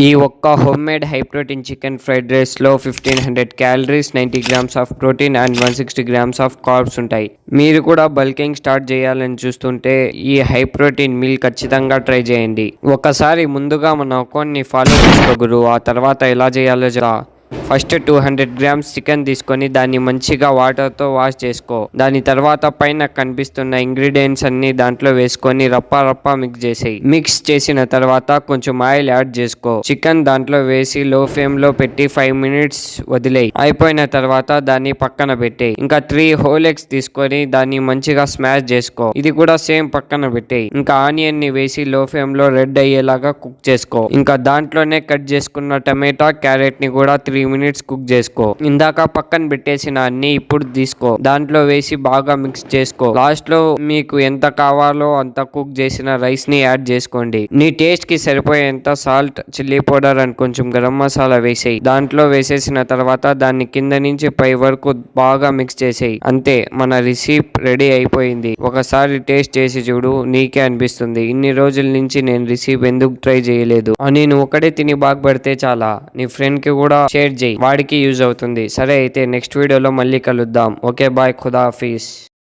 ఈ ఒక్క home made high protein chicken fried రైస్లో 1500 calories, 90 grams of protein and 160 grams of carbs ఉంటాయి. మీరు కూడా బల్కింగ్ స్టార్ట్ చేయాలని చూస్తుంటే ఈ హై ప్రోటీన్ మీల్ ఖచ్చితంగా ట్రై చేయండి. ఒకసారి ముందుగా మన అకౌంట్ని ఫాలో చేసుకోగురు. ఆ తర్వాత ఎలా చేయాలో ఫస్ట్ 200 గ్రామ్స్ చికెన్ తీసుకొని దాన్ని మంచిగా వాటర్తో వాష్ చేసుకో. దాని తర్వాత పైన కనిపిస్తున్న ఇంగ్రీడియంట్స్ అన్ని దాంట్లో వేసుకొని రప్ప మిక్స్ చేసేయి. మిక్స్ చేసిన తర్వాత కొంచెం ఆయిల్ యాడ్ చేసుకో. చికెన్ దాంట్లో వేసి లో ఫ్లేమ్ లో పెట్టి 5 మినిట్స్ వదిలేయి. అయిపోయిన తర్వాత దాన్ని పక్కన పెట్టేయి. ఇంకా 3 హోల్ ఎగ్స్ తీసుకొని దాన్ని మంచిగా స్మాష్ చేసుకో. ఇది కూడా సేమ్ పక్కన పెట్టేయి. ఇంకా ఆనియన్ ని వేసి లో ఫ్లేమ్ లో రెడ్ అయ్యేలాగా కుక్ చేసుకో. ఇంకా దాంట్లోనే కట్ చేసుకున్న టమాటా, క్యారెట్ ని కూడా 3 మినిట్స్ కుక్ చేసుకో. ఇందాక పక్కన పెట్టేసిన అన్ని ఇప్పుడు తీసుకో. దాంట్లో వేసి బాగా మిక్స్ చేసుకో. లాస్ట్ లో మీకు ఎంత కావాలో అంత కుక్ చేసిన రైస్ ని యాడ్ చేసుకోండి. నీ టేస్ట్ కి సరిపోయేంత సాల్ట్, చిల్లీ పౌడర్ అండ్ కొంచెం గరం మసాలా వేసేయి. దాంట్లో వేసేసిన తర్వాత దాన్ని కింద నుంచి పై వరకు బాగా మిక్స్ చేసేయి. అంతే, మన రెసిపీ రెడీ అయిపోయింది. ఒకసారి టేస్ట్ చేసి చూడు, నీకే అనిపిస్తుంది ఇన్ని రోజుల నుంచి నేను రెసిపీ ఎందుకు ట్రై చేయలేదు అని. నువ్వు ఒకటే తిని బాగుపడితే చాలా, నీ ఫ్రెండ్ కి కూడా షేర్ చేయి, వాడికి యూజ్ అవుతుంది. సరే అయితే నెక్స్ట్ వీడియోలో మళ్ళీ కలుద్దాం. ఓకే బాయ్, ఖుదా హాఫీజ్.